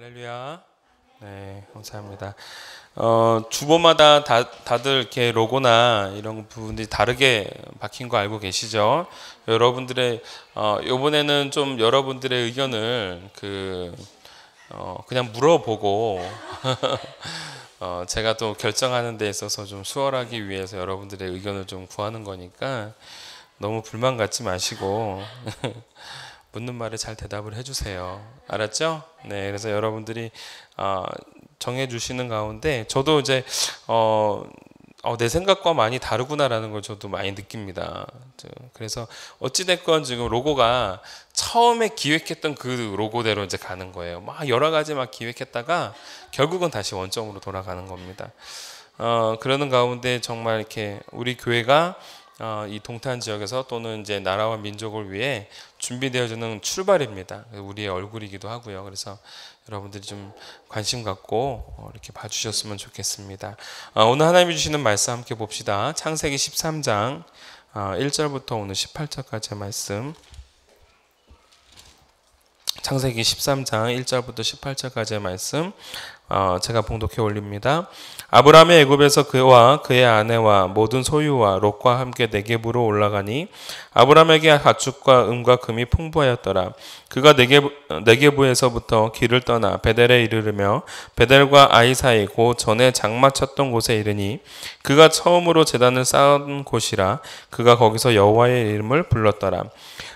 할렐루야. 네, 감사합니다. 주보마다 다들 이렇게 로고나 이런 부분들이 다르게 박힌 거 알고 계시죠? 여러분들의 이번에는 좀 여러분들의 의견을 그냥 물어보고 제가 또 결정하는 데 있어서 좀 수월하기 위해서 여러분들의 의견을 좀 구하는 거니까 너무 불만 갖지 마시고 묻는 말에 잘 대답을 해주세요. 알았죠? 네, 그래서 여러분들이 정해주시는 가운데 저도 이제 내 생각과 많이 다르구나라는 걸 저도 많이 느낍니다. 그래서 어찌됐건 지금 로고가 처음에 기획했던 그 로고대로 이제 가는 거예요. 막 여러 가지 막 기획했다가 결국은 다시 원점으로 돌아가는 겁니다. 그러는 가운데 정말 이렇게 우리 교회가 이 동탄 지역에서 또는 이제 나라와 민족을 위해 준비되어지는 출발입니다. 우리의 얼굴이기도 하고요. 그래서 여러분들이 좀 관심 갖고 이렇게 봐주셨으면 좋겠습니다. 오늘 하나님이 주시는 말씀 함께 봅시다. 창세기 13장 1절부터 오늘 18절까지의 말씀. 창세기 13장 1절부터 18절까지의 말씀 제가 봉독해 올립니다. 아브라함이 애굽에서 그와 그의 아내와 모든 소유와 롯과 함께 네겝으로 올라가니 아브라함에게 가축과 은과 금이 풍부하였더라. 그가 네겝에서부터 길을 떠나 베델에 이르르며 베델과 아이 사이 그 전에 장마 쳤던 곳에 이르니 그가 처음으로 제단을 쌓은 곳이라. 그가 거기서 여호와의 이름을 불렀더라.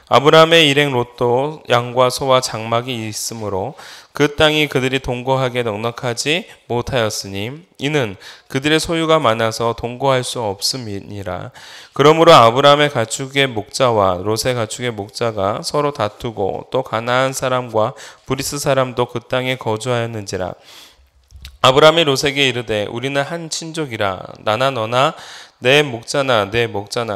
아브라함의 일행 롯도 양과 소와 장막이 있으므로 그 땅이 그들이 동거하기에 넉넉하지 못하였으니 이는 그들의 소유가 많아서 동거할 수 없음이니라. 그러므로 아브라함의 가축의 목자와 롯의 가축의 목자가 서로 다투고 또 가나안 사람과 브리스 사람도 그 땅에 거주하였는지라. 아브라함이 롯에게 이르되 우리는 한 친족이라. 나나 너나 내 목자나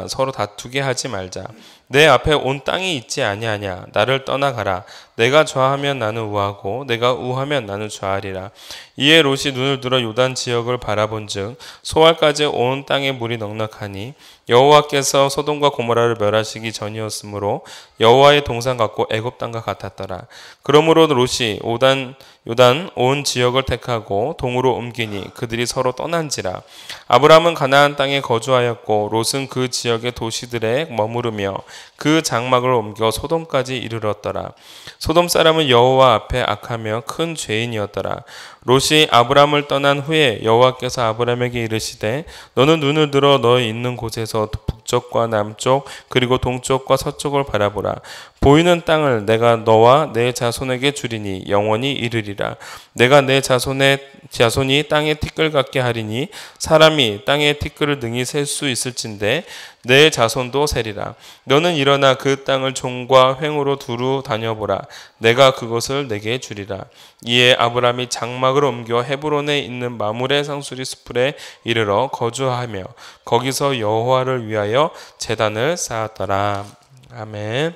서로 다투게 하지 말자. 내 앞에 온 땅이 있지 아니하냐. 나를 떠나가라. 내가 좌하면 나는 우하고 내가 우하면 나는 좌하리라. 이에 롯이 눈을 들어 요단 지역을 바라본즉 소알까지 온 땅에 물이 넉넉하니 여호와께서 소돔과 고모라를 멸하시기 전이었으므로 여호와의 동산 같고 애굽 땅과 같았더라. 그러므로 롯이 요단 온 지역을 택하고 동으로 옮기니 그들이 서로 떠난지라. 아브라함은 가나안 땅에 거주하였고 롯은 그 지역의 도시들에 머무르며 그 장막을 옮겨 소돔까지 이르렀더라. 소돔 사람은 여호와 앞에 악하며 큰 죄인이었더라. 롯이 아브라함을 떠난 후에 여호와께서 아브라함에게 이르시되 너는 눈을 들어 너 있는 곳에서 북쪽과 남쪽 그리고 동쪽과 서쪽을 바라보라. 보이는 땅을 내가 너와 내 자손에게 주리니 영원히 이르리라. 내가 내 자손이 땅에 티끌 같게 하리니 사람이 땅에 티끌을 능히 셀 수 있을진데 내 자손도 세리라. 너는 일어나 그 땅을 종과 횡으로 두루 다녀보라. 내가 그것을 내게 주리라. 이에 아브라함이 장막을 옮겨 헤브론에 있는 마므레 상수리 숲에 이르러 거주하며 거기서 여호와를 위하여 제단을 쌓았더라. 아멘.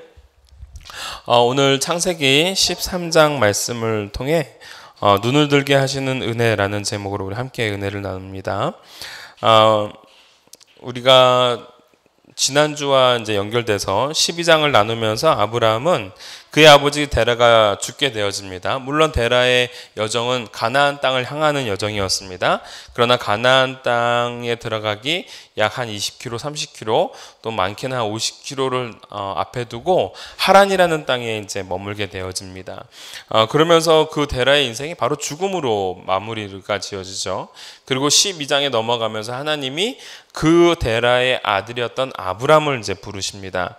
오늘 창세기 13장 말씀을 통해 눈을 들게 하시는 은혜라는 제목으로 우리 함께 은혜를 나눕니다. 우리가 지난주와 이제 연결돼서 12장을 나누면서 아브라함은 그의 아버지 데라가 죽게 되어집니다. 물론 데라의 여정은 가나안 땅을 향하는 여정이었습니다. 그러나 가나안 땅에 들어가기 약 한 20km, 30km, 또 많게는 한 50km를 앞에 두고 하란이라는 땅에 이제 머물게 되어집니다. 그러면서 그 데라의 인생이 바로 죽음으로 마무리가 지어지죠. 그리고 12장에 넘어가면서 하나님이 그 데라의 아들이었던 아브람을 이제 부르십니다.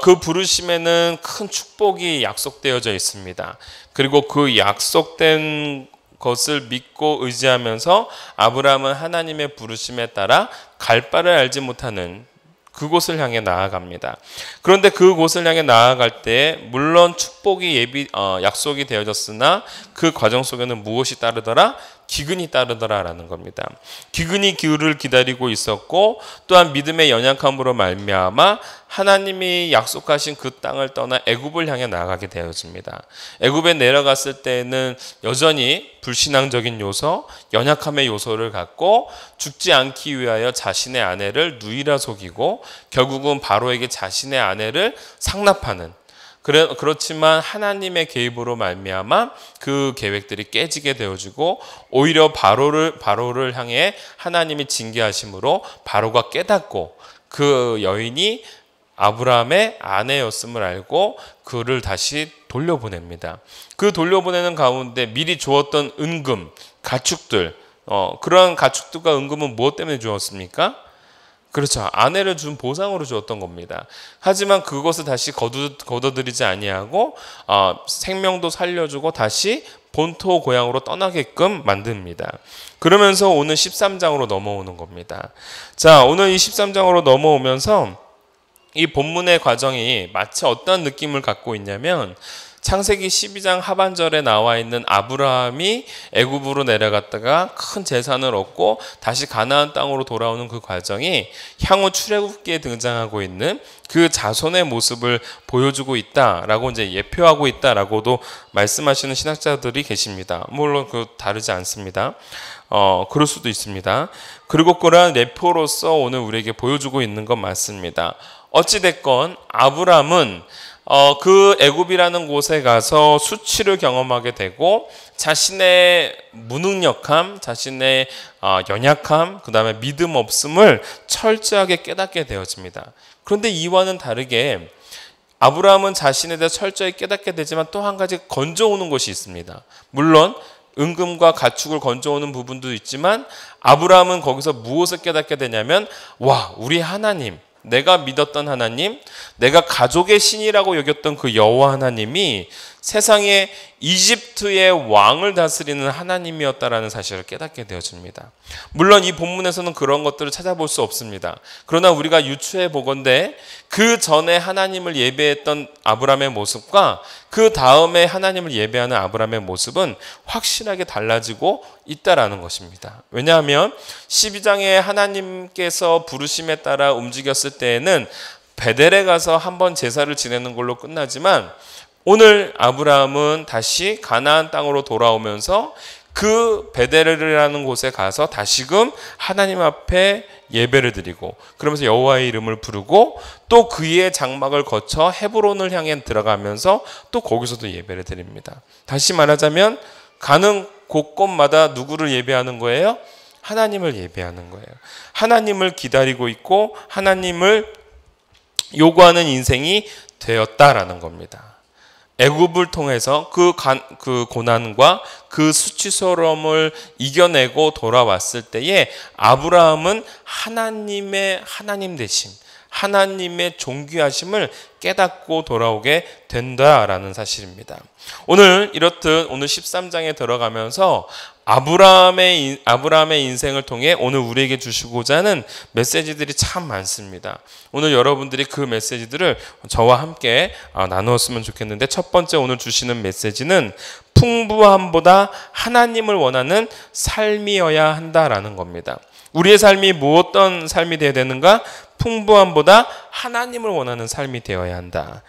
그 부르심에는 큰 축복이 약속되어져 있습니다. 그리고 그 약속된 것을 믿고 의지하면서 아브라함은 하나님의 부르심에 따라 갈 바를 알지 못하는 그곳을 향해 나아갑니다. 그런데 그곳을 향해 나아갈 때 물론 축복이 약속이 되어졌으나 그 과정 속에는 무엇이 따르더라? 기근이 따르더라라는 겁니다. 기근이 그를 기다리고 있었고 또한 믿음의 연약함으로 말미암아 하나님이 약속하신 그 땅을 떠나 애굽을 향해 나아가게 되어집니다. 애굽에 내려갔을 때는 여전히 불신앙적인 요소, 연약함의 요소를 갖고 죽지 않기 위하여 자신의 아내를 누이라 속이고 결국은 바로에게 자신의 아내를 상납하는 그렇지만 하나님의 개입으로 말미암아 그 계획들이 깨지게 되어지고 오히려 바로를 향해 하나님이 징계하심으로 바로가 깨닫고 그 여인이 아브라함의 아내였음을 알고 그를 다시 돌려보냅니다. 그 돌려보내는 가운데 미리 주었던 은금, 가축들, 그러한 가축들과 은금은 무엇 때문에 주었습니까? 그렇죠. 아내를 준 보상으로 주었던 겁니다. 하지만 그것을 다시 거둬들이지 아니하고 생명도 살려주고 다시 본토 고향으로 떠나게끔 만듭니다. 그러면서 오늘 13장으로 넘어오는 겁니다. 자, 오늘 이 13장으로 넘어오면서 이 본문의 과정이 마치 어떤 느낌을 갖고 있냐면 창세기 12장 하반절에 나와 있는 아브라함이 애굽으로 내려갔다가 큰 재산을 얻고 다시 가나안 땅으로 돌아오는 그 과정이 향후 출애굽기에 등장하고 있는 그 자손의 모습을 보여주고 있다라고 이제 예표하고 있다라고도 말씀하시는 신학자들이 계십니다. 물론 그 다르지 않습니다. 그럴 수도 있습니다. 그리고 그러한 예표로서 오늘 우리에게 보여주고 있는 건 맞습니다. 어찌됐건 아브라함은 그 애굽이라는 곳에 가서 수치를 경험하게 되고 자신의 무능력함, 자신의 연약함, 그 다음에 믿음 없음을 철저하게 깨닫게 되어집니다. 그런데 이와는 다르게 아브라함은 자신에 대해 철저히 깨닫게 되지만 또 한 가지 건져오는 것이 있습니다. 물론 은금과 가축을 건져오는 부분도 있지만 아브라함은 거기서 무엇을 깨닫게 되냐면 우리 하나님, 내가 믿었던 하나님, 내가 가족의 신이라고 여겼던 그 여호와 하나님이 세상에 이집트의 왕을 다스리는 하나님이었다라는 사실을 깨닫게 되어집니다. 물론 이 본문에서는 그런 것들을 찾아볼 수 없습니다. 그러나 우리가 유추해 보건대 그 전에 하나님을 예배했던 아브라함의 모습과 그 다음에 하나님을 예배하는 아브라함의 모습은 확실하게 달라지고 있다라는 것입니다. 왜냐하면 12장에 하나님께서 부르심에 따라 움직였을 때에는 베델에 가서 한번 제사를 지내는 걸로 끝나지만 오늘 아브라함은 다시 가나안 땅으로 돌아오면서 그 베델이라는 곳에 가서 다시금 하나님 앞에 예배를 드리고 그러면서 여호와의 이름을 부르고 또 그의 장막을 거쳐 헤브론을 향해 들어가면서 또 거기서도 예배를 드립니다. 다시 말하자면 가는 곳곳마다 누구를 예배하는 거예요? 하나님을 예배하는 거예요. 하나님을 기다리고 있고 하나님을 요구하는 인생이 되었다라는 겁니다. 애굽을 통해서 그 고난과 그 수치스러움을 이겨내고 돌아왔을 때에 아브라함은 하나님의 하나님 되심, 하나님의 존귀하심을 깨닫고 돌아오게 된다라는 사실입니다. 오늘 이렇듯 오늘 13장에 들어가면서 아브라함의 인생을 통해 오늘 우리에게 주시고자 하는 메시지들이 참 많습니다. 오늘 여러분들이 그 메시지들을 저와 함께 나누었으면 좋겠는데 첫 번째 오늘 주시는 메시지는 풍부함보다 하나님을 원하는 삶이어야 한다라는 겁니다. 우리의 삶이 어떤 삶이 되어야 되는가? 풍부함보다 하나님을 원하는 삶이 되어야 한다.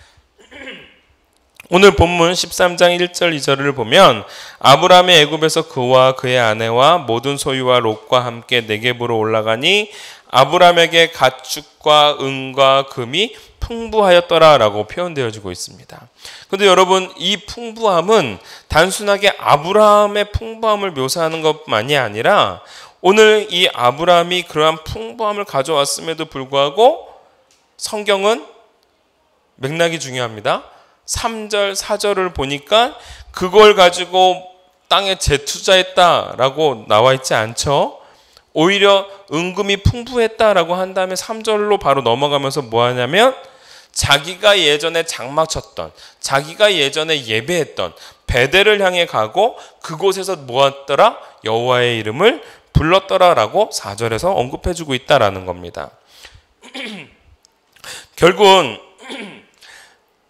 오늘 본문 13장 1절 2절을 보면 아브라함의 애굽에서 그와 그의 아내와 모든 소유와 롯과 함께 네겝으로 올라가니 아브라함에게 가축과 은과 금이 풍부하였더라라고 표현되어지고 있습니다. 그런데 여러분 이 풍부함은 단순하게 아브라함의 풍부함을 묘사하는 것만이 아니라 오늘 이 아브라함이 그러한 풍부함을 가져왔음에도 불구하고 성경은 맥락이 중요합니다. 3절, 4절을 보니까 그걸 가지고 땅에 재투자했다라고 나와 있지 않죠. 오히려 은금이 풍부했다라고 한 다음에 3절로 바로 넘어가면서 뭐 하냐면 자기가 예전에 장막 쳤던, 자기가 예전에 예배했던 베델을 향해 가고 그곳에서 뭐 했더라? 여호와의 이름을 불렀더라라고 4절에서 언급해주고 있다라는 겁니다. 결국은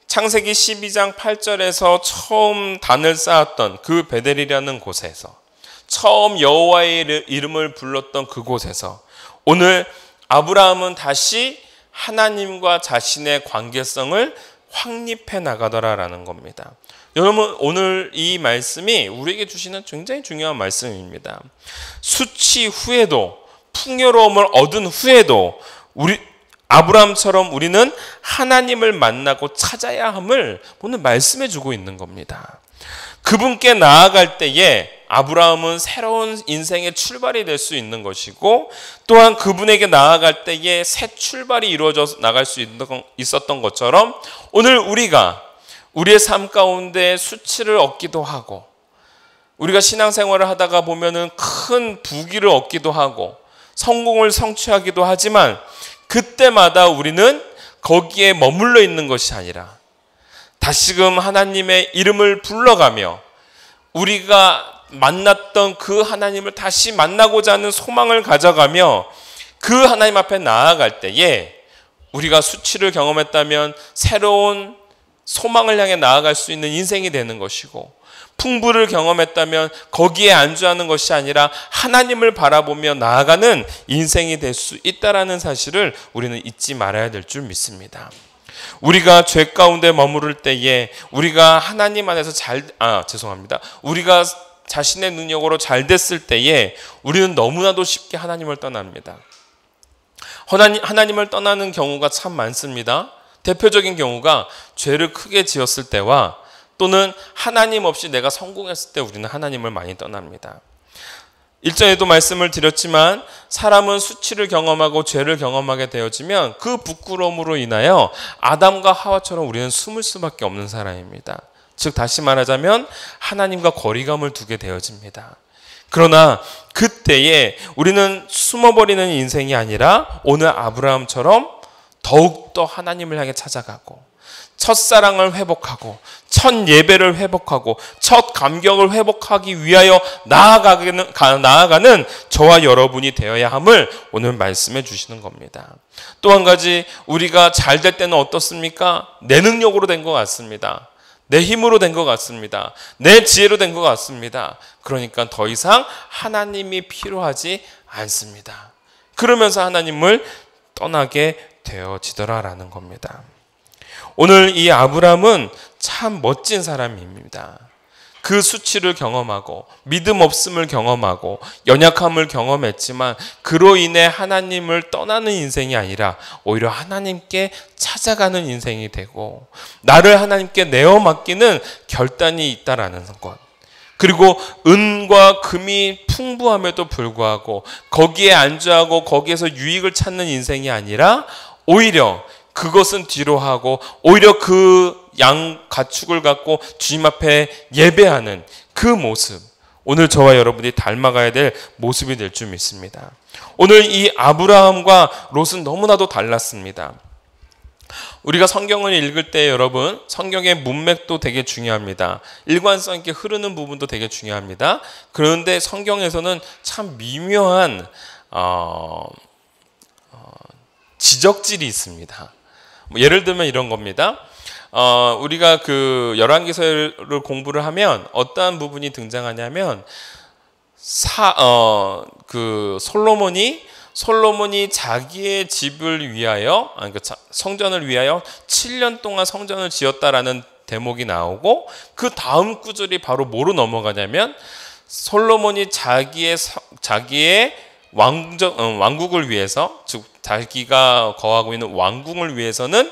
창세기 12장 8절에서 처음 단을 쌓았던 그 베델이라는 곳에서 처음 여호와의 이름을 불렀던 그곳에서 오늘 아브라함은 다시 하나님과 자신의 관계성을 확립해 나가더라라는 겁니다. 여러분 오늘 이 말씀이 우리에게 주시는 굉장히 중요한 말씀입니다. 수치 후에도 풍요로움을 얻은 후에도 아브라함처럼 우리는 하나님을 만나고 찾아야 함을 오늘 말씀해 주고 있는 겁니다. 그분께 나아갈 때에 아브라함은 새로운 인생의 출발이 될 수 있는 것이고, 또한 그분에게 나아갈 때에 새 출발이 이루어져 나갈 수 있었던 것처럼 오늘 우리가 우리의 삶 가운데 수치를 얻기도 하고, 우리가 신앙생활을 하다가 보면은 큰 부귀를 얻기도 하고 성공을 성취하기도 하지만, 그때마다 우리는 거기에 머물러 있는 것이 아니라 다시금 하나님의 이름을 불러가며 우리가 만났던 그 하나님을 다시 만나고자 하는 소망을 가져가며 그 하나님 앞에 나아갈 때에 우리가 수치를 경험했다면 새로운 소망을 향해 나아갈 수 있는 인생이 되는 것이고, 풍부를 경험했다면 거기에 안주하는 것이 아니라 하나님을 바라보며 나아가는 인생이 될 수 있다라는 사실을 우리는 잊지 말아야 될 줄 믿습니다. 우리가 죄 가운데 머무를 때에 우리가 하나님 안에서 우리가 자신의 능력으로 잘 됐을 때에 우리는 너무나도 쉽게 하나님을 떠납니다. 하나님을 떠나는 경우가 참 많습니다. 대표적인 경우가 죄를 크게 지었을 때와 또는 하나님 없이 내가 성공했을 때 우리는 하나님을 많이 떠납니다. 일전에도 말씀을 드렸지만 사람은 수치를 경험하고 죄를 경험하게 되어지면 그 부끄러움으로 인하여 아담과 하와처럼 우리는 숨을 수밖에 없는 사람입니다. 즉 다시 말하자면 하나님과 거리감을 두게 되어집니다. 그러나 그때에 우리는 숨어버리는 인생이 아니라 오늘 아브라함처럼 더욱더 하나님을 향해 찾아가고 첫사랑을 회복하고 첫 예배를 회복하고 첫 감격을 회복하기 위하여 나아가는 저와 여러분이 되어야 함을 오늘 말씀해 주시는 겁니다. 또 한 가지, 우리가 잘 될 때는 어떻습니까? 내 능력으로 된 것 같습니다. 내 힘으로 된 것 같습니다. 내 지혜로 된 것 같습니다. 그러니까 더 이상 하나님이 필요하지 않습니다. 그러면서 하나님을 떠나게 되어지더라라는 겁니다. 오늘 이 아브라함은 참 멋진 사람입니다. 그 수치를 경험하고 믿음 없음을 경험하고 연약함을 경험했지만 그로 인해 하나님을 떠나는 인생이 아니라 오히려 하나님께 찾아가는 인생이 되고 나를 하나님께 내어 맡기는 결단이 있다라는 것. 그리고 은과 금이 풍부함에도 불구하고 거기에 안주하고 거기에서 유익을 찾는 인생이 아니라 오히려 그것은 뒤로 하고 오히려 그 가축을 갖고 주님 앞에 예배하는 그 모습, 오늘 저와 여러분이 닮아가야 될 모습이 될 줄 믿습니다. 오늘 이 아브라함과 롯은 너무나도 달랐습니다. 우리가 성경을 읽을 때 여러분, 성경의 문맥도 되게 중요합니다. 일관성 있게 흐르는 부분도 되게 중요합니다. 그런데 성경에서는 참 미묘한 지적질이 있습니다. 예를 들면 이런 겁니다. 우리가 그 열왕기서를 공부를 하면 어떠한 부분이 등장하냐면 솔로몬이 자기의 집을 위하여, 성전을 위하여 7년 동안 성전을 지었다라는 대목이 나오고, 그 다음 구절이 바로 뭐로 넘어가냐면 솔로몬이 자기의 왕국을 위해서, 즉 자기가 거하고 있는 왕궁을 위해서는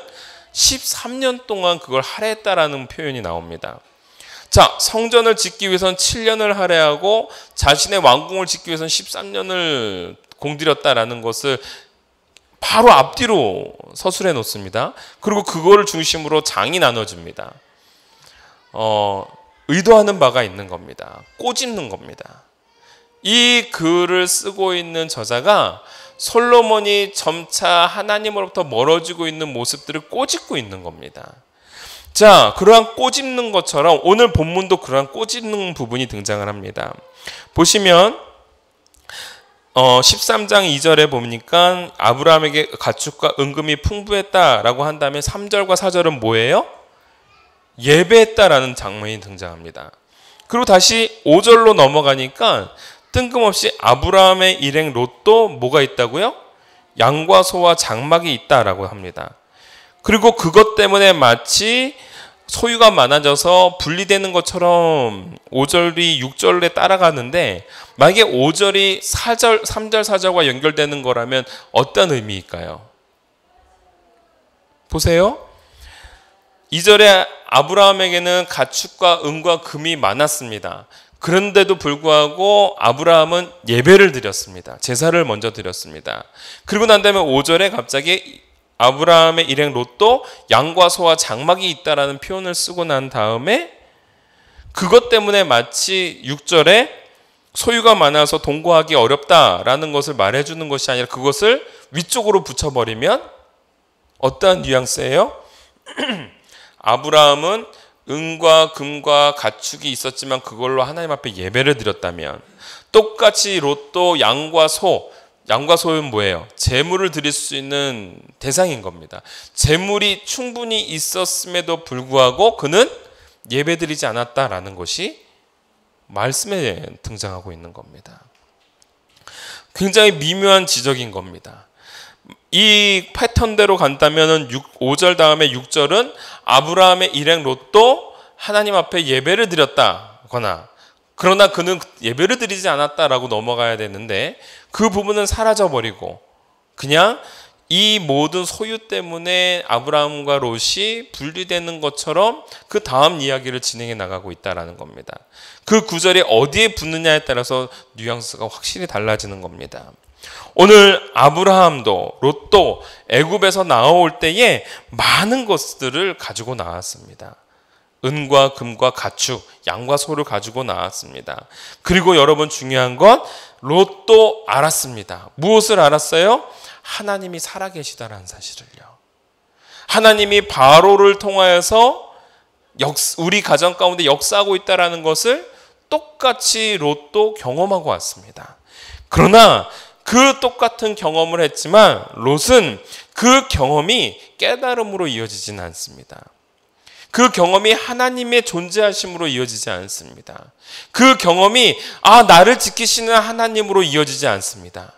13년 동안 그걸 할애했다라는 표현이 나옵니다. 자, 성전을 짓기 위해서는 7년을 할애하고 자신의 왕궁을 짓기 위해서는 13년을 공들였다라는 것을 바로 앞뒤로 서술해 놓습니다. 그리고 그거를 중심으로 장이 나눠집니다. 의도하는 바가 있는 겁니다. 꼬집는 겁니다. 이 글을 쓰고 있는 저자가 솔로몬이 점차 하나님으로부터 멀어지고 있는 모습들을 꼬집고 있는 겁니다. 자, 그러한 꼬집는 것처럼 오늘 본문도 그러한 꼬집는 부분이 등장을 합니다. 보시면 13장 2절에 보니까 아브라함에게 가축과 은금이 풍부했다라고 한 다음에 3절과 4절은 뭐예요? 예배했다라는 장면이 등장합니다. 그리고 다시 5절로 넘어가니까 뜬금없이 아브라함의 일행 롯도 뭐가 있다고요? 양과 소와 장막이 있다라고 합니다. 그리고 그것 때문에 마치 소유가 많아져서 분리되는 것처럼 5절이 6절에 따라가는데, 만약에 5절이 3절 4절과 연결되는 거라면 어떤 의미일까요? 보세요. 2절에 아브라함에게는 가축과 은과 금이 많았습니다. 그런데도 불구하고 아브라함은 예배를 드렸습니다. 제사를 먼저 드렸습니다. 그리고 난 다음에 5절에 갑자기 아브라함의 일행 롯도 양과 소와 장막이 있다라는 표현을 쓰고 난 다음에 그것 때문에 마치 6절에 소유가 많아서 동거하기 어렵다라는 것을 말해주는 것이 아니라 그것을 위쪽으로 붙여버리면 어떠한 뉘앙스예요? 아브라함은 은과 금과 가축이 있었지만 그걸로 하나님 앞에 예배를 드렸다면 똑같이 롯도 양과 소는 뭐예요? 재물을 드릴 수 있는 대상인 겁니다. 재물이 충분히 있었음에도 불구하고 그는 예배 드리지 않았다라는 것이 말씀에 등장하고 있는 겁니다. 굉장히 미묘한 지적인 겁니다. 이 패턴대로 간다면 5절 다음에 6절은 아브라함의 일행 롯도 하나님 앞에 예배를 드렸다거나 그러나 그는 예배를 드리지 않았다라고 넘어가야 되는데 그 부분은 사라져버리고 그냥 이 모든 소유 때문에 아브라함과 롯이 분리되는 것처럼 그 다음 이야기를 진행해 나가고 있다는 겁니다. 그 구절이 어디에 붙느냐에 따라서 뉘앙스가 확실히 달라지는 겁니다. 오늘 아브라함도 롯도 애굽에서 나올 때에 많은 것들을 가지고 나왔습니다. 은과 금과 가축, 양과 소를 가지고 나왔습니다. 그리고 여러분 중요한 건 롯도 알았습니다. 무엇을 알았어요? 하나님이 살아계시다라는 사실을요. 하나님이 바로를 통하여서 우리 가정 가운데 역사하고 있다라는 것을 똑같이 롯도 경험하고 왔습니다. 그러나 그 똑같은 경험을 했지만 롯은 그 경험이 깨달음으로 이어지지는 않습니다. 그 경험이 하나님의 존재하심으로 이어지지 않습니다. 그 경험이 나를 지키시는 하나님으로 이어지지 않습니다.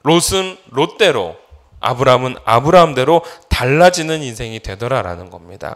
롯은 롯대로, 아브라함은 아브라함대로 달라지는 인생이 되더라라는 겁니다.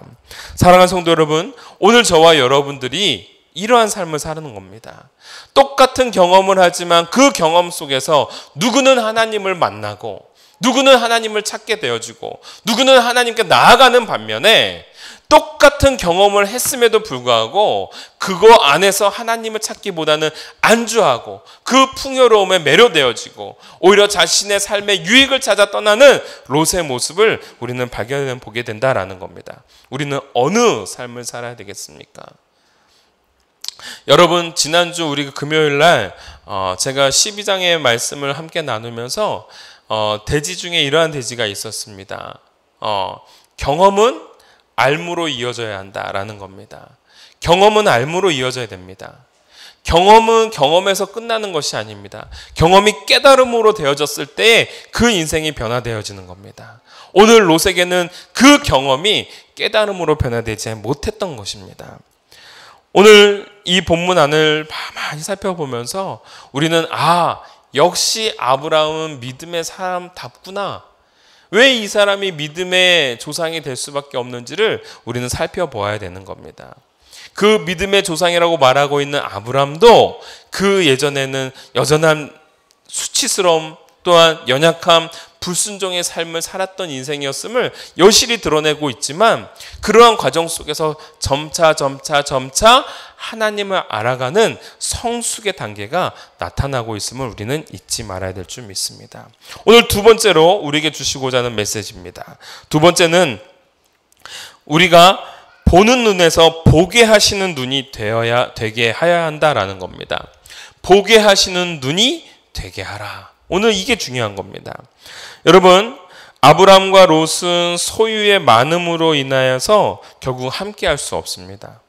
사랑하는 성도 여러분, 오늘 저와 여러분들이 이러한 삶을 사는 겁니다. 똑같은 경험을 하지만 그 경험 속에서 누구는 하나님을 만나고 누구는 하나님을 찾게 되어지고 누구는 하나님께 나아가는 반면에 똑같은 경험을 했음에도 불구하고 그거 안에서 하나님을 찾기보다는 안주하고 그 풍요로움에 매료되어지고 오히려 자신의 삶의 유익을 찾아 떠나는 롯의 모습을 우리는 발견해 보게 된다라는 겁니다. 우리는 어느 삶을 살아야 되겠습니까? 여러분, 지난주 우리 금요일 날 제가 12장의 말씀을 함께 나누면서 대지 중에 이러한 대지가 있었습니다. 경험은 알무로 이어져야 한다라는 겁니다. 경험은 알무로 이어져야 됩니다. 경험은 경험에서 끝나는 것이 아닙니다. 경험이 깨달음으로 되어졌을 때 그 인생이 변화되어지는 겁니다. 오늘 롯에게는 그 경험이 깨달음으로 변화되지 못했던 것입니다. 오늘 이 본문 안을 많이 살펴보면서 우리는 역시 아브라함은 믿음의 사람답구나. 왜 이 사람이 믿음의 조상이 될 수밖에 없는지를 우리는 살펴보아야 되는 겁니다. 그 믿음의 조상이라고 말하고 있는 아브라함도 그 예전에는 여전한 수치스러움 또한 연약함, 불순종의 삶을 살았던 인생이었음을 여실히 드러내고 있지만 그러한 과정 속에서 점차 하나님을 알아가는 성숙의 단계가 나타나고 있음을 우리는 잊지 말아야 될 줄 믿습니다. 오늘 두 번째로 우리에게 주시고자 하는 메시지입니다. 두 번째는 우리가 보는 눈에서 보게 하시는 눈이 되게 하여야 한다라는 겁니다. 보게 하시는 눈이 되게 하라. 오늘 이게 중요한 겁니다. 여러분, 아브람과 롯은 소유의 많음으로 인하여서 결국 함께 할 수 없습니다.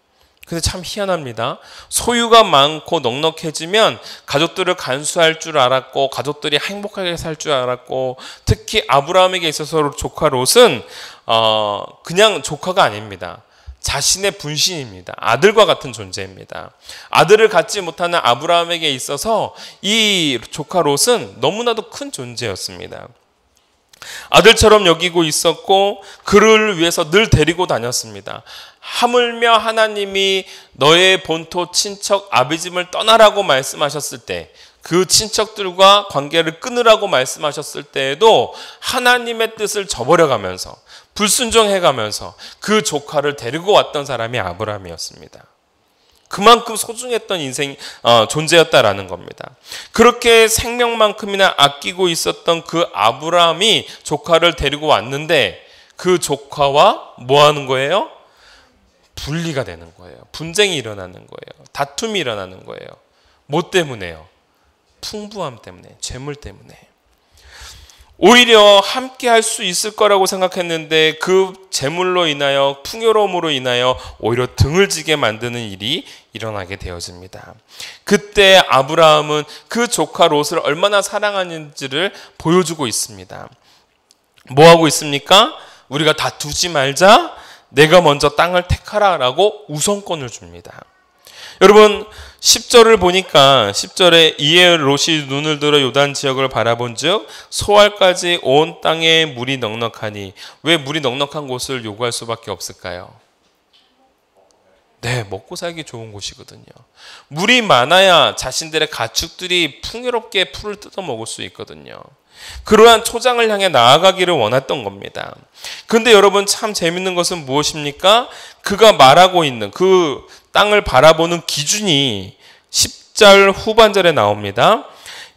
근데 참 희한합니다. 소유가 많고 넉넉해지면 가족들을 간수할 줄 알았고 가족들이 행복하게 살 줄 알았고 특히 아브라함에게 있어서 조카 롯은 그냥 조카가 아닙니다. 자신의 분신입니다. 아들과 같은 존재입니다. 아들을 갖지 못하는 아브라함에게 있어서 이 조카 롯은 너무나도 큰 존재였습니다. 아들처럼 여기고 있었고 그를 위해서 늘 데리고 다녔습니다. 하물며 하나님이 너의 본토 친척 아비집을 떠나라고 말씀하셨을 때 그 친척들과 관계를 끊으라고 말씀하셨을 때에도 하나님의 뜻을 저버려가면서 불순종해가면서 그 조카를 데리고 왔던 사람이 아브라함이었습니다. 그만큼 소중했던 존재였다라는 겁니다. 그렇게 생명만큼이나 아끼고 있었던 그 아브라함이 조카를 데리고 왔는데 그 조카와 뭐 하는 거예요? 분리가 되는 거예요. 분쟁이 일어나는 거예요. 다툼이 일어나는 거예요. 뭐 때문에요? 풍부함 때문에, 재물 때문에. 오히려 함께 할 수 있을 거라고 생각했는데 그 재물로 인하여, 풍요로움으로 인하여 오히려 등을 지게 만드는 일이 일어나게 되어집니다. 그때 아브라함은 그 조카 롯을 얼마나 사랑하는지를 보여주고 있습니다. 뭐 하고 있습니까? 우리가 다투지 말자, 내가 먼저 땅을 택하라 라고 우선권을 줍니다. 여러분 10절을 보니까 10절에 이에 롯이 눈을 들어 요단 지역을 바라본 즉 소알까지 온 땅에 물이 넉넉하니. 왜 물이 넉넉한 곳을 요구할 수밖에 없을까요? 네, 먹고 살기 좋은 곳이거든요. 물이 많아야 자신들의 가축들이 풍요롭게 풀을 뜯어 먹을 수 있거든요. 그러한 초장을 향해 나아가기를 원했던 겁니다. 그런데 여러분 참 재밌는 것은 무엇입니까? 그가 말하고 있는 그 땅을 바라보는 기준이 10절 후반절에 나옵니다.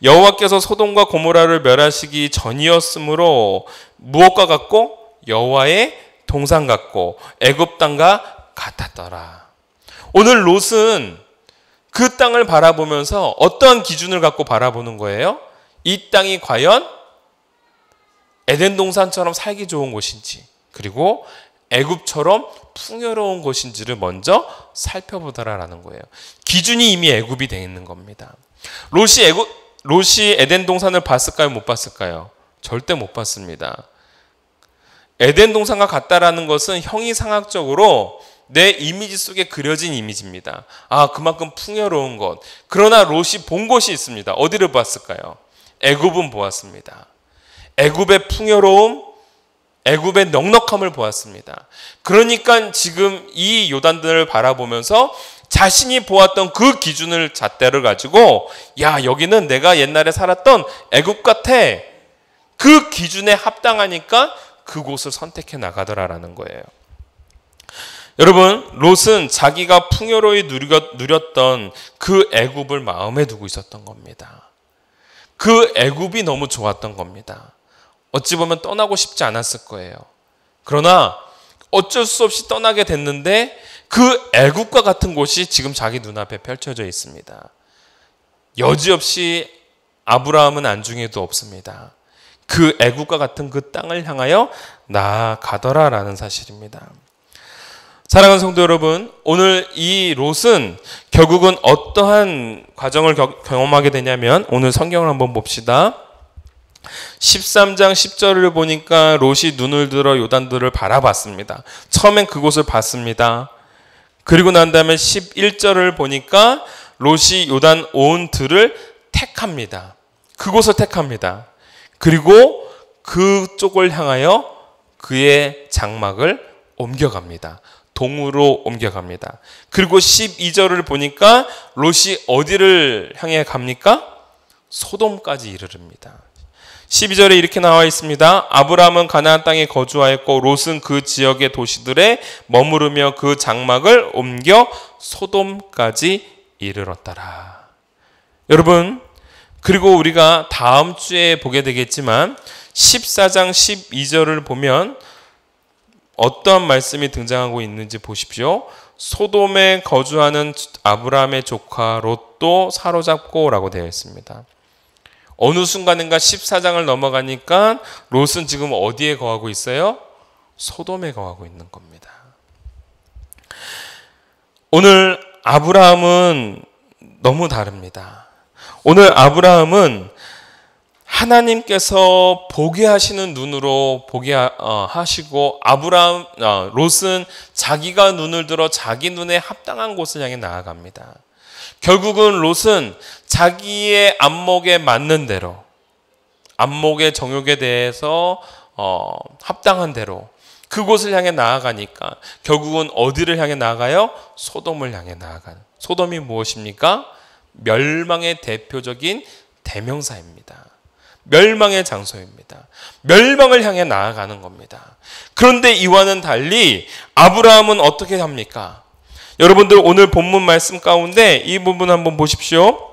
여호와께서 소돔과 고모라를 멸하시기 전이었으므로 무엇과 같고? 여호와의 동산 같고 애굽 땅과 같았더라. 오늘 롯은 그 땅을 바라보면서 어떠한 기준을 갖고 바라보는 거예요? 이 땅이 과연 에덴 동산처럼 살기 좋은 곳인지, 그리고 애굽처럼 풍요로운 곳인지를 먼저 살펴보더라라는 거예요. 기준이 이미 애굽이 되어 있는 겁니다. 롯이 에덴 동산을 봤을까요? 못 봤을까요? 절대 못 봤습니다. 에덴 동산과 같다라는 것은 형이상학적으로 내 이미지 속에 그려진 이미지입니다. 아, 그만큼 풍요로운 것. 그러나 롯이 본 곳이 있습니다. 어디를 봤을까요? 애굽은 보았습니다. 애굽의 풍요로움, 애굽의 넉넉함을 보았습니다. 그러니까 지금 이 요단들을 바라보면서 자신이 보았던 그 기준을 잣대를 가지고 야, 여기는 내가 옛날에 살았던 애굽 같아. 그 기준에 합당하니까 그곳을 선택해 나가더라라는 거예요. 여러분, 롯은 자기가 풍요로이 누렸던 그 애굽을 마음에 두고 있었던 겁니다. 그 애굽이 너무 좋았던 겁니다. 어찌 보면 떠나고 싶지 않았을 거예요. 그러나 어쩔 수 없이 떠나게 됐는데 그 애굽과 같은 곳이 지금 자기 눈앞에 펼쳐져 있습니다. 여지없이 아브라함은 안중에도 없습니다. 그 애굽과 같은 그 땅을 향하여 나아가더라라는 사실입니다. 사랑하는 성도 여러분, 오늘 이 롯은 결국은 어떠한 과정을 경험하게 되냐면 오늘 성경을 한번 봅시다. 13장 10절을 보니까 롯이 눈을 들어 요단들을 바라봤습니다. 처음엔 그곳을 봤습니다. 그리고 난 다음에 11절을 보니까 롯이 요단 온 들을 택합니다. 그곳을 택합니다. 그리고 그쪽을 향하여 그의 장막을 옮겨갑니다. 동으로 옮겨갑니다. 그리고 12절을 보니까 롯이 어디를 향해 갑니까? 소돔까지 이르릅니다. 12절에 이렇게 나와 있습니다. 아브라함은 가나안 땅에 거주하였고 롯은 그 지역의 도시들에 머무르며 그 장막을 옮겨 소돔까지 이르렀더라. 여러분, 그리고 우리가 다음 주에 보게 되겠지만 14장 12절을 보면 어떠한 말씀이 등장하고 있는지 보십시오. 소돔에 거주하는 아브라함의 조카 롯도 사로잡고 라고 되어 있습니다. 어느 순간인가 14장을 넘어가니까 롯은 지금 어디에 거하고 있어요? 소돔에 거하고 있는 겁니다. 오늘 아브라함은 너무 다릅니다. 오늘 아브라함은 하나님께서 보게 하시는 눈으로 보게 하시고 롯은 자기가 눈을 들어 자기 눈에 합당한 곳을 향해 나아갑니다. 결국은 롯은 자기의 안목에 맞는 대로, 안목의 정욕에 대해서 합당한 대로 그곳을 향해 나아가니까 결국은 어디를 향해 나아가요? 소돔을 향해 나아가는. 소돔이 무엇입니까? 멸망의 대표적인 대명사입니다. 멸망의 장소입니다. 멸망을 향해 나아가는 겁니다. 그런데 이와는 달리 아브라함은 어떻게 합니까? 여러분들 오늘 본문 말씀 가운데 이 부분 한번 보십시오.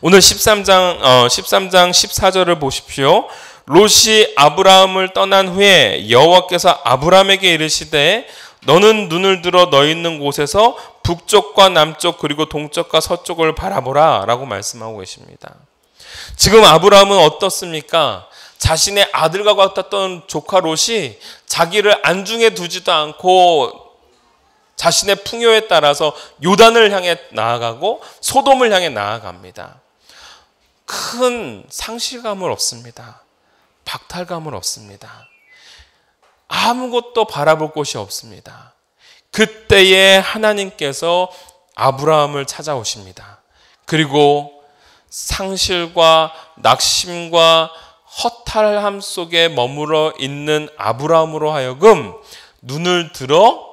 오늘 13장 14절을 보십시오. 롯이 아브라함을 떠난 후에 여호와께서 아브라함에게 이르시되 너는 눈을 들어 너 있는 곳에서 북쪽과 남쪽 그리고 동쪽과 서쪽을 바라보라 라고 말씀하고 계십니다. 지금 아브라함은 어떻습니까? 자신의 아들과 같았던 조카 롯이 자기를 안중에 두지도 않고 자신의 풍요에 따라서 요단을 향해 나아가고 소돔을 향해 나아갑니다. 큰 상실감을 얻습니다. 박탈감을 얻습니다. 아무것도 바라볼 곳이 없습니다. 그때에 하나님께서 아브라함을 찾아오십니다. 그리고 상실과 낙심과 허탈함 속에 머물러 있는 아브라함으로 하여금 눈을 들어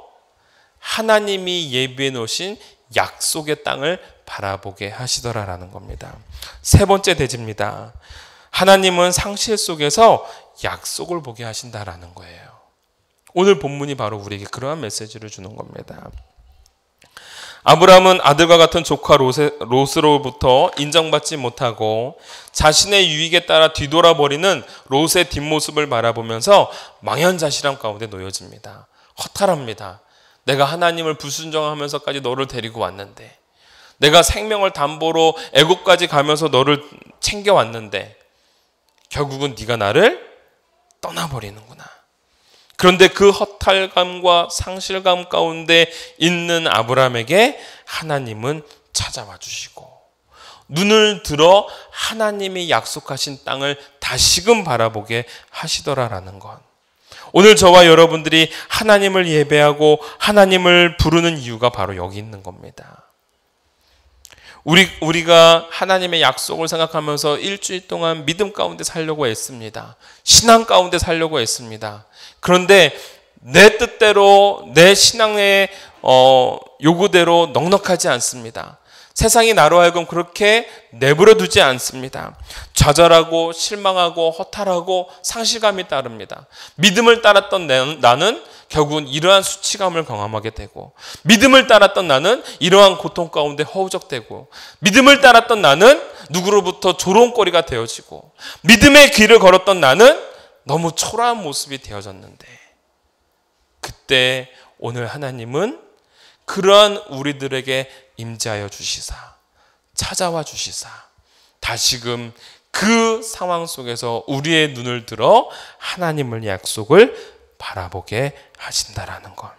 하나님이 예비해 놓으신 약속의 땅을 바라보게 하시더라라는 겁니다. 세 번째 대지입니다. 하나님은 상실 속에서 약속을 보게 하신다라는 거예요. 오늘 본문이 바로 우리에게 그러한 메시지를 주는 겁니다. 아브라함은 아들과 같은 조카 롯으로부터 인정받지 못하고 자신의 유익에 따라 뒤돌아버리는 롯의 뒷모습을 바라보면서 망연자실함 가운데 놓여집니다. 허탈합니다. 내가 하나님을 불순종하면서까지 너를 데리고 왔는데, 내가 생명을 담보로 애국까지 가면서 너를 챙겨왔는데 결국은 네가 나를 떠나버리는구나. 그런데 그 허탈감과 상실감 가운데 있는 아브라함에게 하나님은 찾아와 주시고 눈을 들어 하나님이 약속하신 땅을 다시금 바라보게 하시더라라는 것. 오늘 저와 여러분들이 하나님을 예배하고 하나님을 부르는 이유가 바로 여기 있는 겁니다. 우리가 하나님의 약속을 생각하면서 일주일 동안 믿음 가운데 살려고 애씁니다. 신앙 가운데 살려고 애씁니다. 그런데 내 뜻대로 내 신앙의 요구대로 넉넉하지 않습니다. 세상이 나로 하여금 그렇게 내버려 두지 않습니다. 좌절하고 실망하고 허탈하고 상실감이 따릅니다. 믿음을 따랐던 나는 결국은 이러한 수치감을 경험하게 되고, 믿음을 따랐던 나는 이러한 고통 가운데 허우적대고, 믿음을 따랐던 나는 누구로부터 조롱거리가 되어지고, 믿음의 길을 걸었던 나는 너무 초라한 모습이 되어졌는데, 그때 오늘 하나님은 그러한 우리들에게 임재하여 주시사, 찾아와 주시사, 다시금 그 상황 속에서 우리의 눈을 들어 하나님의 약속을 바라보게 하신다라는 것.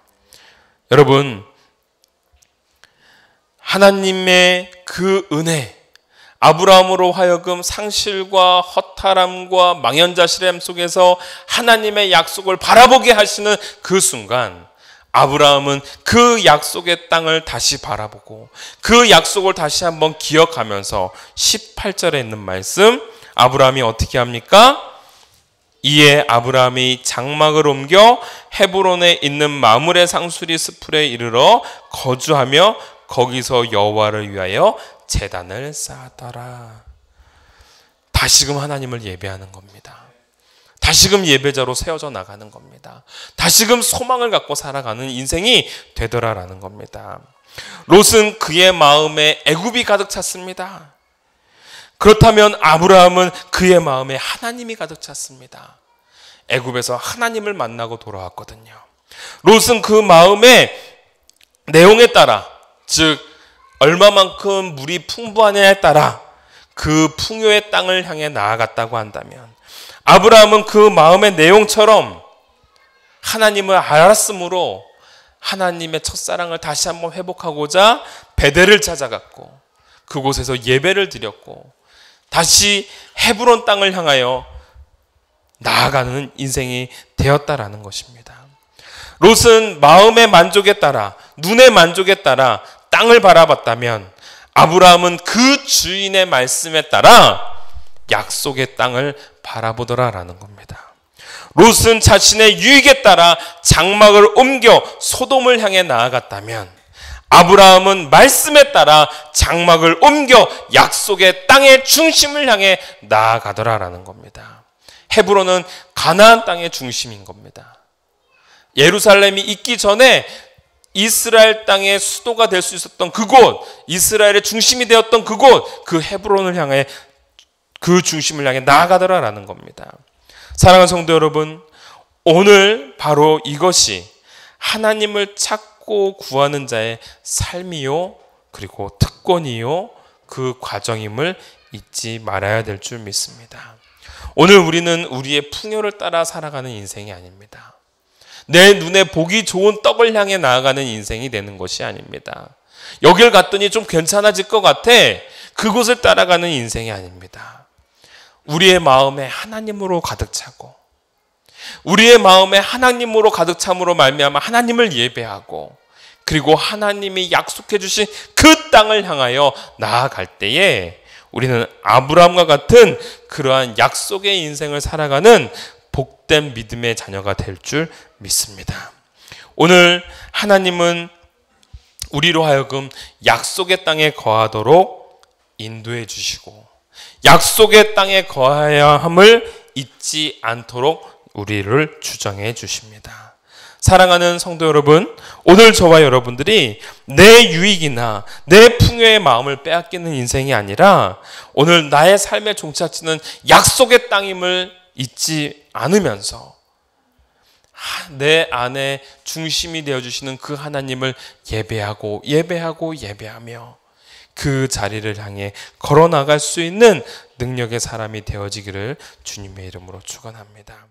여러분, 하나님의 그 은혜, 아브라함으로 하여금 상실과 허탈함과 망연자실함 속에서 하나님의 약속을 바라보게 하시는 그 순간, 아브라함은 그 약속의 땅을 다시 바라보고 그 약속을 다시 한번 기억하면서 18절에 있는 말씀, 아브라함이 어떻게 합니까? 이에 아브라함이 장막을 옮겨 헤브론에 있는 마므레 상수리 스풀에 이르러 거주하며 거기서 여호와를 위하여 제단을 쌓았더라. 다시금 하나님을 예배하는 겁니다. 다시금 예배자로 세워져 나가는 겁니다. 다시금 소망을 갖고 살아가는 인생이 되더라라는 겁니다. 롯은 그의 마음에 애굽이 가득 찼습니다. 그렇다면 아브라함은 그의 마음에 하나님이 가득 찼습니다. 애굽에서 하나님을 만나고 돌아왔거든요. 롯은 그 마음의 내용에 따라, 즉 얼마만큼 물이 풍부하냐에 따라 그 풍요의 땅을 향해 나아갔다고 한다면, 아브라함은 그 마음의 내용처럼 하나님을 알았으므로 하나님의 첫사랑을 다시 한번 회복하고자 베델을 찾아갔고 그곳에서 예배를 드렸고 다시 헤브론 땅을 향하여 나아가는 인생이 되었다라는 것입니다. 롯은 마음의 만족에 따라, 눈의 만족에 따라 땅을 바라봤다면, 아브라함은 그 주인의 말씀에 따라 약속의 땅을 바라보더라라는 겁니다. 롯은 자신의 유익에 따라 장막을 옮겨 소돔을 향해 나아갔다면, 아브라함은 말씀에 따라 장막을 옮겨 약속의 땅의 중심을 향해 나아가더라라는 겁니다. 헤브론은 가나안 땅의 중심인 겁니다. 예루살렘이 있기 전에 이스라엘 땅의 수도가 될 수 있었던 그곳, 이스라엘의 중심이 되었던 그곳, 그 헤브론을 향해, 그 중심을 향해 나아가더라라는 겁니다. 사랑하는 성도 여러분, 오늘 바로 이것이 하나님을 찾고 구하는 자의 삶이요, 그리고 특권이요, 그 과정임을 잊지 말아야 될 줄 믿습니다. 오늘 우리는 우리의 풍요를 따라 살아가는 인생이 아닙니다. 내 눈에 보기 좋은 떡을 향해 나아가는 인생이 되는 것이 아닙니다. 여길 갔더니 좀 괜찮아질 것 같아. 그곳을 따라가는 인생이 아닙니다. 우리의 마음에 하나님으로 가득 차고, 우리의 마음에 하나님으로 가득 참으로 말미암아 하나님을 예배하고, 그리고 하나님이 약속해 주신 그 땅을 향하여 나아갈 때에 우리는 아브라함과 같은 그러한 약속의 인생을 살아가는 복된 믿음의 자녀가 될 줄 믿습니다. 오늘 하나님은 우리로 하여금 약속의 땅에 거하도록 인도해 주시고, 약속의 땅에 거하여야 함을 잊지 않도록 우리를 주장해 주십니다. 사랑하는 성도 여러분, 오늘 저와 여러분들이 내 유익이나 내 풍요의 마음을 빼앗기는 인생이 아니라 오늘 나의 삶의 종착지는 약속의 땅임을 잊지 않으면서 내 안에 중심이 되어주시는 그 하나님을 예배하고 예배하며 그 자리를 향해 걸어나갈 수 있는 능력의 사람이 되어지기를 주님의 이름으로 축원합니다.